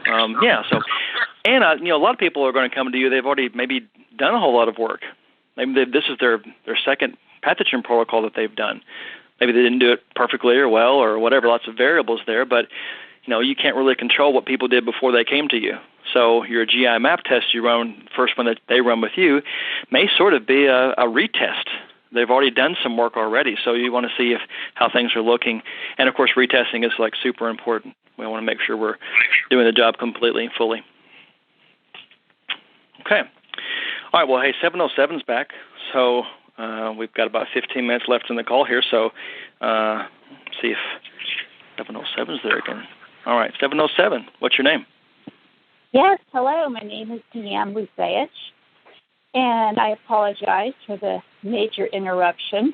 and a lot of people are going to come to you. They've already maybe done a whole lot of work. Maybe this is their second pathogen protocol that they've done. Maybe they didn't do it perfectly or well or whatever. Lots of variables there, but you can't really control what people did before they came to you. So your GI map test you run, first one that they run with you, may sort of be a retest. They've already done some work already, so you want to see how things are looking. And, of course, retesting is, super important. We want to make sure we're doing the job completely and fully. Okay. All right, well, hey, 707's back. So we've got about 15 minutes left in the call here, so let's see if 707's there again. All right, 707. What's your name? Yes, hello. My name is Deanne Luzayich, and I apologize for the major interruption.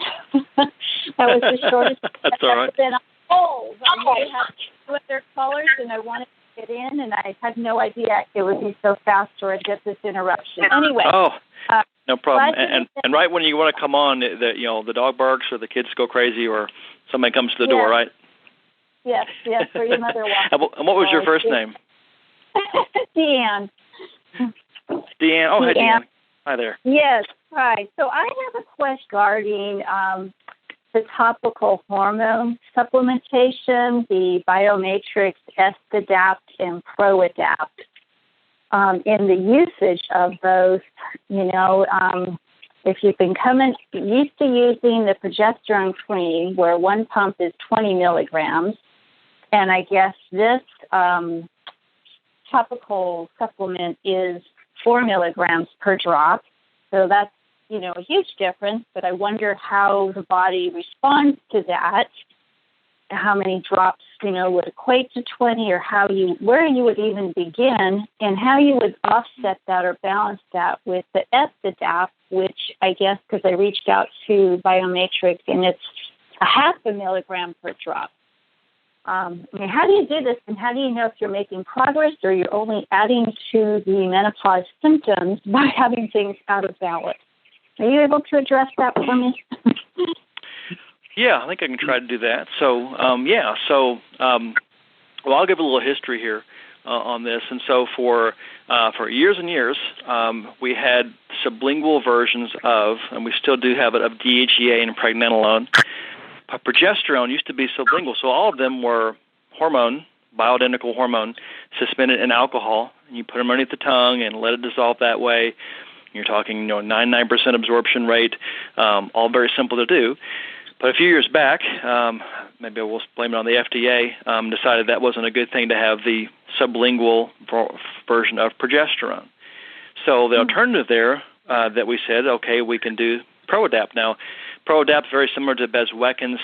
That was the shortest. That's all right. Been on hold. I had two other callers, and I wanted to get in, and I had no idea it would be so fast or I'd get this interruption. Anyway. Oh, no problem. And right when you want to come on, the dog barks or the kids go crazy or somebody comes to the door, right? Yes, or your mother walks. And what was your first name? Deanne. Deanne. Oh, hi, Deanne. Hi there. Yes, hi. So I have a question regarding the topical hormone supplementation, the Biomatrix, Est-Adapt, and Pro-Adapt. In the usage of those, if you've been used to using the progesterone cream, where one pump is 20 milligrams, and I guess this topical supplement is 4 milligrams per drop. So that's, a huge difference, but I wonder how the body responds to that, how many drops, would equate to 20, or where you would even begin, and how you would offset that or balance that with the Est-Adapt, which I guess, because I reached out to Biomatrix, and it's 0.5 milligram per drop. How do you do this, and how do you know if you're making progress or you're only adding to the menopause symptoms by having things out of balance? Are you able to address that for me? Yeah, I think I can try to do that. So, I'll give a little history here on this. And so for years and years, we had sublingual versions of, and we still do have it, of DHEA and pregnenolone. Progesterone used to be sublingual, so all of them were hormone, bioidentical hormone, suspended in alcohol. And you put them underneath the tongue and let it dissolve that way. You're talking, 99% absorption rate, all very simple to do. But a few years back, maybe we'll blame it on the FDA, decided that wasn't a good thing to have the sublingual version of progesterone. So the alternative there that we said, okay, we can do Pro-Adapt. Now, Pro-Adapt is very similar to Bezwekin's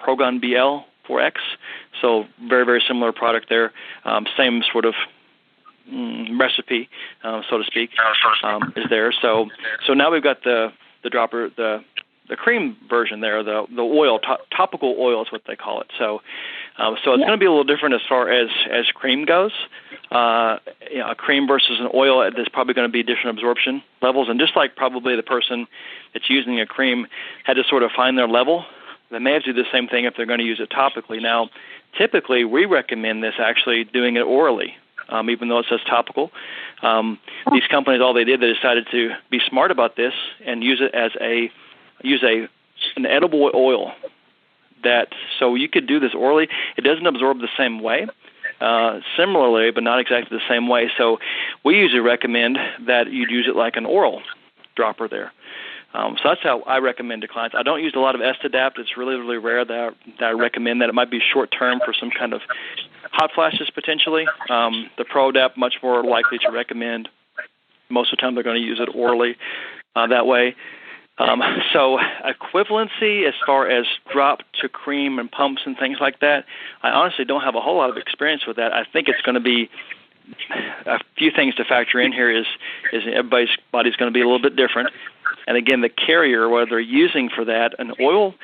Progon BL4X, so very, very similar product there. Same sort of recipe, so to speak, is there. So now we've got the dropper, the cream version there, the oil, topical oil is what they call it. So it's going to be a little different as far as cream goes. A cream versus an oil, there's probably going to be different absorption levels. And just like probably the person that's using a cream had to sort of find their level, they may have to do the same thing if they're going to use it topically. Now, typically, we recommend this actually doing it orally, even though it says topical. These companies, all they did, they decided to be smart about this and use it as an edible oil. So you could do this orally. It doesn't absorb the same way, similarly, but not exactly the same way. So we usually recommend that you'd use it like an oral dropper there. So that's how I recommend to clients. I don't use a lot of Est-Adapt. It's really, really rare that I recommend that. It might be short-term for some kind of hot flashes potentially. The Pro-Adapt, much more likely to recommend. Most of the time they're going to use it orally that way. So equivalency as far as drop to cream and pumps and things like that, I honestly don't have a whole lot of experience with that. I think it's going to be a few things to factor in here is everybody's body's going to be a little bit different. And again, the carrier, what they're using for that, an oil,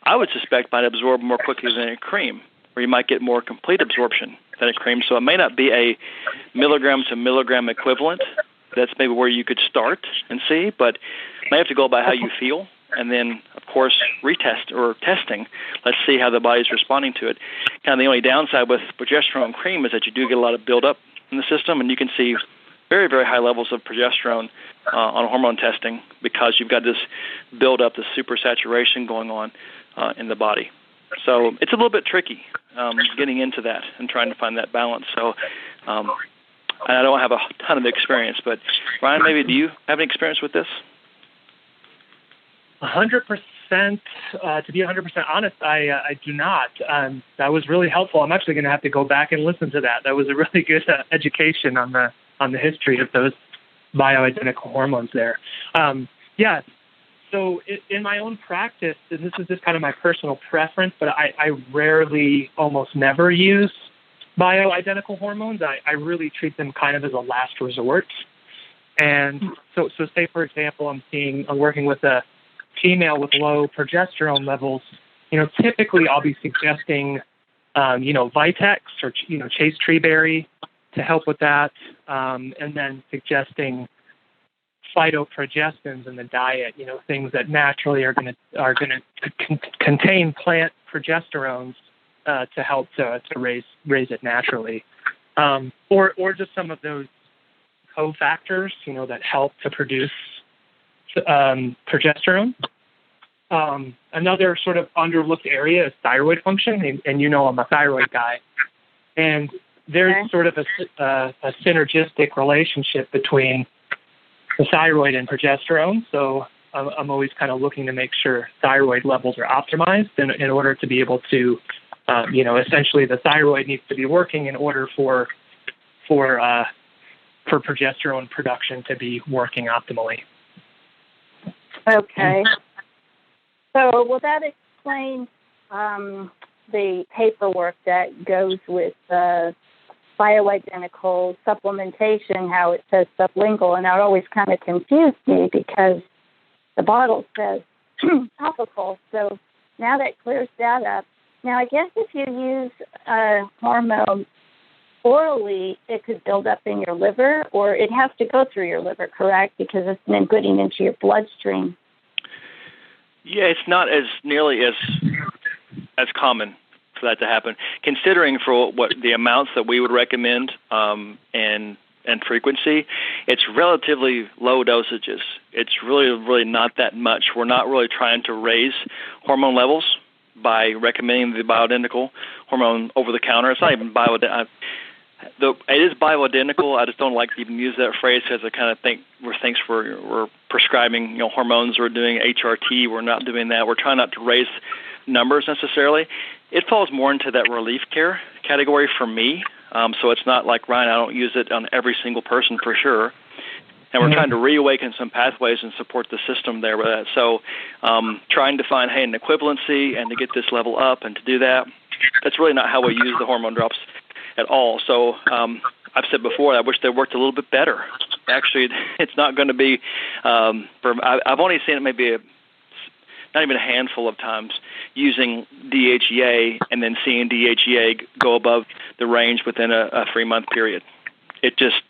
I would suspect might absorb more quickly than a cream, or you might get more complete absorption than a cream. So it may not be a milligram to milligram equivalent. That's maybe where you could start and see, but you may have to go by how you feel, and then, of course, retest or testing. Let's see how the body's responding to it. Kind of the only downside with progesterone cream is that you do get a lot of buildup in the system, and you can see very, very high levels of progesterone on hormone testing because you've got this buildup, this supersaturation going on in the body. So it's a little bit tricky getting into that and trying to find that balance. So I don't have a ton of experience, but Ryan, maybe do you have any experience with this? 100%. To be 100% honest, I do not. That was really helpful. I'm actually going to have to go back and listen to that. That was a really good education on the history of those bioidentical hormones there. So So in my own practice, and this is just kind of my personal preference, but I rarely, almost never use bioidentical hormones. I really treat them kind of as a last resort. And so say, for example, I'm working with a female with low progesterone levels. Typically I'll be suggesting, Vitex or, Chase Treeberry to help with that. And then suggesting phytoprogestins in the diet, things that naturally are going to contain plant progesterones to help to raise it naturally, or just some of those cofactors, that help to produce progesterone. Another sort of underlooked area is thyroid function, and I'm a thyroid guy, and there's sort of a synergistic relationship between the thyroid and progesterone. So I'm always kind of looking to make sure thyroid levels are optimized in order to be able to, essentially the thyroid needs to be working in order for progesterone production to be working optimally. Okay. So will that explain the paperwork that goes with bioidentical supplementation, how it says sublingual, and that always kind of confused me because the bottle says topical. So now that clears that up. Now, I guess if you use hormone orally, it could build up in your liver, or it has to go through your liver, correct? Because it's then getting into your bloodstream. Yeah, it's not as nearly as common for that to happen, considering for what the amounts that we would recommend and frequency. It's relatively low dosages. It's really not that much. We're not really trying to raise hormone levels by recommending the bioidentical hormone over the counter. It's not even bioidentical. It is bioidentical. I just don't like to even use that phrase because I kind of think we're prescribing hormones. We're doing HRT. We're not doing that. We're trying not to raise numbers necessarily. It falls more into that relief care category for me. So it's not like, Ryan, I don't use it on every single person for sure. And we're trying to reawaken some pathways and support the system there with that. So trying to find, an equivalency and to get this level up and to do that, that's really not how we use the hormone drops at all. So I've said before, I wish they worked a little bit better. Actually, it's not going to be, I've only seen it maybe not even a handful of times using DHEA and then seeing DHEA go above the range within a 3-month period. It just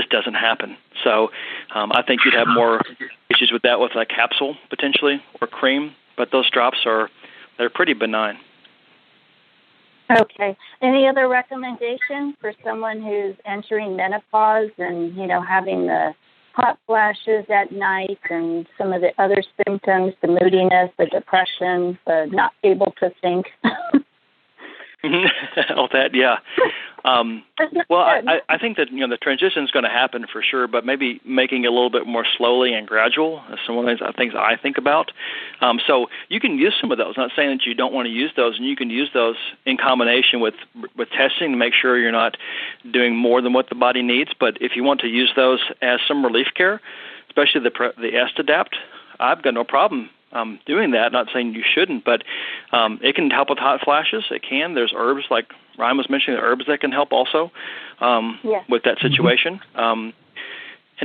doesn't happen. So I think you'd have more issues with that with a capsule potentially or cream, but those drops they're pretty benign. Okay. Any other recommendation for someone who's entering menopause and, having the hot flashes at night and some of the other symptoms, the moodiness, the depression, the not able to think? All that, yeah. Well, I think that the transition is going to happen for sure, but maybe making it a little bit more slowly and gradual is some of the things I think about. So you can use some of those. Not saying that you don't want to use those, and you can use those in combination with testing to make sure you're not doing more than what the body needs. But if you want to use those as some relief care, especially the Est-Adapt, I've got no problem doing that. Not saying you shouldn't, but it can help with hot flashes. It can. There's herbs like Ryan was mentioning, the herbs that can help also with that situation. And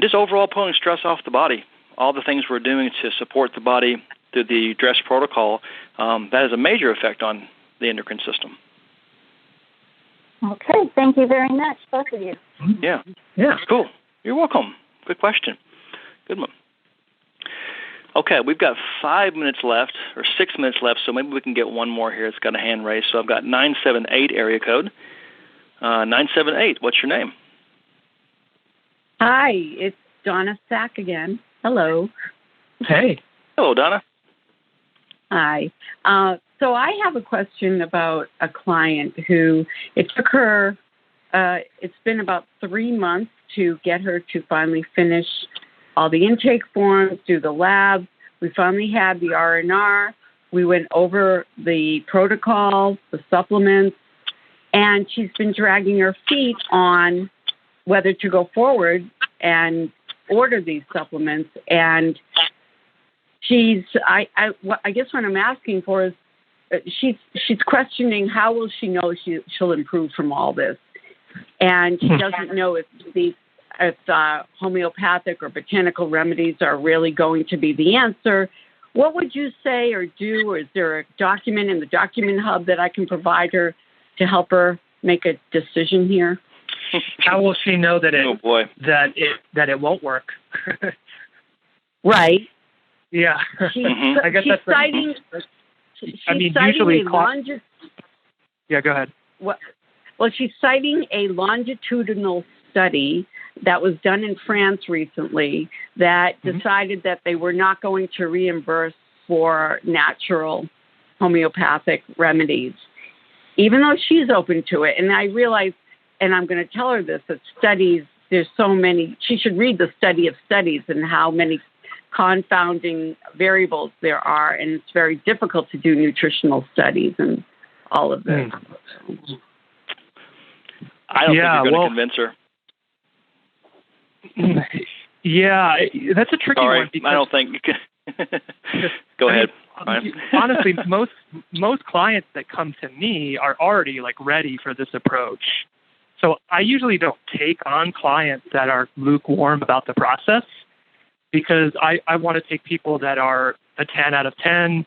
just overall pulling stress off the body. All the things we're doing to support the body through the DRESS protocol, that has a major effect on the endocrine system. Okay. Thank you very much, both of you. Yeah. Cool. You're welcome. Good question. Good one. Okay, we've got 5 minutes left, or 6 minutes left, so maybe we can get one more here. It's got a hand raised. So I've got 978 area code. 978, what's your name? Hi, it's Donna Sack again. Hello. Hey. Hello, Donna. Hi. So I have a question about a client who, it took her, it's been about 3 months to get her to finally finish all the intake forms, do the lab. We finally had the R&R. We went over the protocol, the supplements, and she's been dragging her feet on whether to go forward and order these supplements. And I guess what I'm asking for is she's questioning how will she know she'll improve from all this, and she doesn't know if homeopathic or botanical remedies are really going to be the answer. What would you say or do, or is there a document in the document hub that I can provide her to help her make a decision here? How will she know that it won't work? Right. Yeah. I guess that's citing. usually. Yeah, go ahead. Well, she's citing a longitudinal study that was done in France recently that decided that they were not going to reimburse for natural homeopathic remedies, even though she's open to it. And I realize, and I'm going to tell her this, that studies, there's so many, she should read the study of studies and how many confounding variables there are. And it's very difficult to do nutritional studies and all of this. I don't think you're going to convince her. Yeah, that's a tricky one. I don't think you can. Go ahead. Honestly, most clients that come to me are already ready for this approach. So I usually don't take on clients that are lukewarm about the process, because I want to take people that are a 10 out of 10.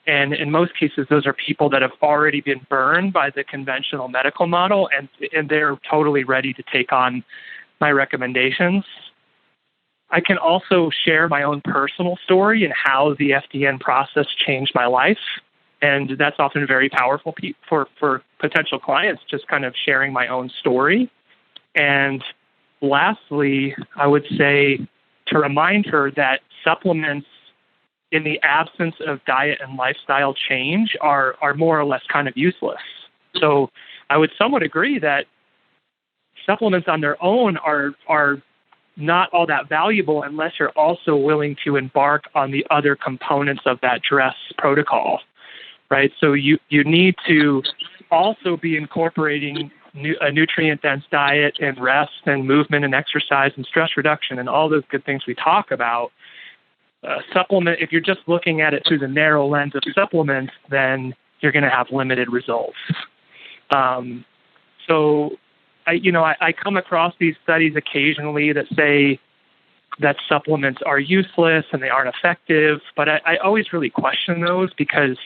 And in most cases, those are people that have already been burned by the conventional medical model, and they're totally ready to take on my recommendations. I can also share my own personal story and how the FDN process changed my life. And that's often very powerful for potential clients, just kind of sharing my own story. And lastly, I would say to remind her that supplements in the absence of diet and lifestyle change are more or less kind of useless. So I would somewhat agree that supplements on their own are not all that valuable unless you're also willing to embark on the other components of that DRESS protocol, right? So you need to also be incorporating a nutrient-dense diet and rest and movement and exercise and stress reduction and all those good things we talk about. Supplement, if you're just looking at it through the narrow lens of supplements, then you're going to have limited results. So I come across these studies occasionally that say that supplements are useless and they aren't effective, but I always really question those because,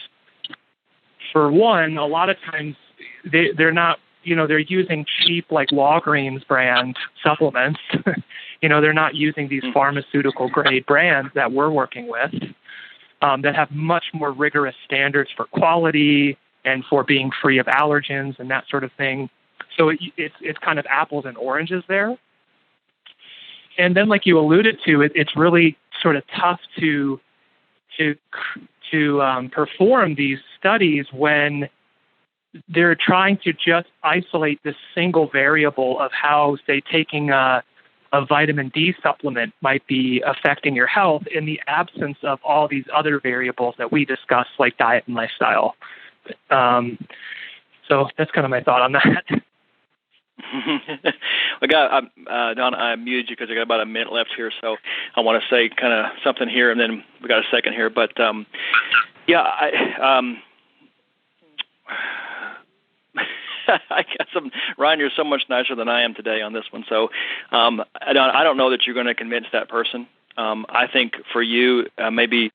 for one, a lot of times they're not, they're using cheap Walgreens brand supplements. They're not using these pharmaceutical grade brands that we're working with that have much more rigorous standards for quality and for being free of allergens and that sort of thing. So it's kind of apples and oranges there. And then, like you alluded to, it's really sort of tough to perform these studies when they're trying to just isolate this single variable of how, say, taking a vitamin D supplement might be affecting your health in the absence of all these other variables that we discuss, like diet and lifestyle. So that's kind of my thought on that. Don, I muted you because I got about a minute left here, so I want to say kind of something here, and then we got a second here. But I guess Ryan, you're so much nicer than I am today on this one. So I don't know that you're going to convince that person. I think for you, maybe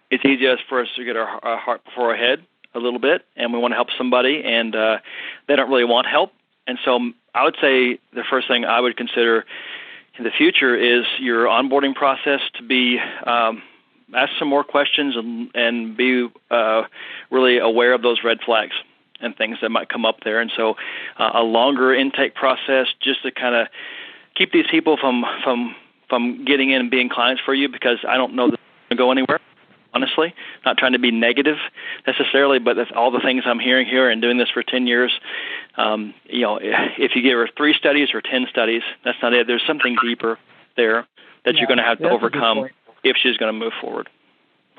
it's easiest for us to get our heart before our head a little bit, and we want to help somebody, and they don't really want help. And so I would say the first thing I would consider in the future is your onboarding process to be ask some more questions and be really aware of those red flags and things that might come up there. And so a longer intake process just to kind of keep these people from getting in and being clients for you, because I don't know that they're going to go anywhere. Honestly, not trying to be negative necessarily, but that's all the things I'm hearing here and doing this for 10 years. If you give her 3 studies or 10 studies, that's not it. There's something deeper there that you're going to have to overcome if she's going to move forward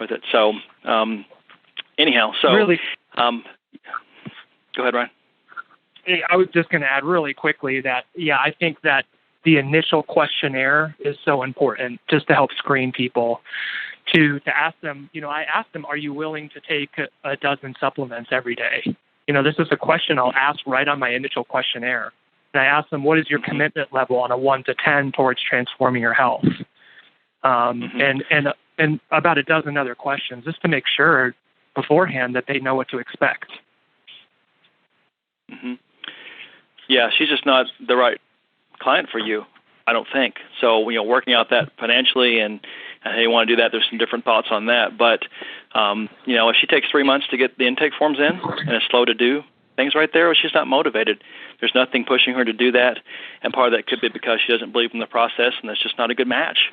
with it. So, anyhow, really, go ahead, Ryan. I was just going to add really quickly that, I think that the initial questionnaire is so important just to help screen people to ask them, I asked them, are you willing to take a dozen supplements every day? This is a question I'll ask right on my initial questionnaire. And I ask them, what is your commitment level on a 1 to 10 towards transforming your health? And about a dozen other questions, just to make sure beforehand that they know what to expect. Yeah, she's just not the right client for you, I don't think. So, working out that financially and hey, you want to do that, there's some different thoughts on that. But, if she takes 3 months to get the intake forms in and is slow to do things right there, she's not motivated. There's nothing pushing her to do that. And part of that could be because she doesn't believe in the process, and that's just not a good match.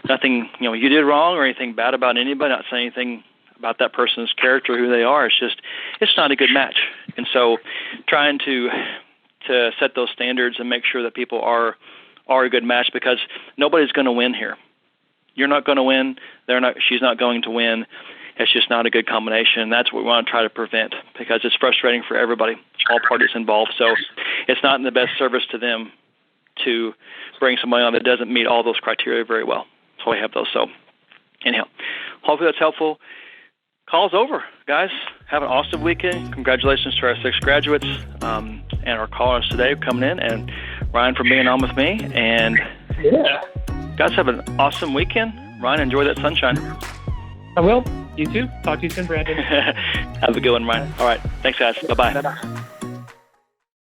Nothing, you did wrong or anything bad about anybody, not saying anything about that person's character, who they are. It's not a good match. And so trying to set those standards and make sure that people are a good match, because nobody's going to win here. You're not going to win. She's not going to win. It's just not a good combination. That's what we want to try to prevent, because it's frustrating for everybody, all parties involved. So it's not in the best service to them to bring somebody on that doesn't meet all those criteria very well. So we have those. So anyhow, hopefully that's helpful. Call's over, guys. Have an awesome weekend. Congratulations to our 6 graduates and our callers today coming in, and Ryan for being on with me. And guys, have an awesome weekend. Ryan, enjoy that sunshine. I will. You too. Talk to you soon, Brandon. Have a good one, Ryan. All right. Thanks, guys. Bye-bye. Bye-bye.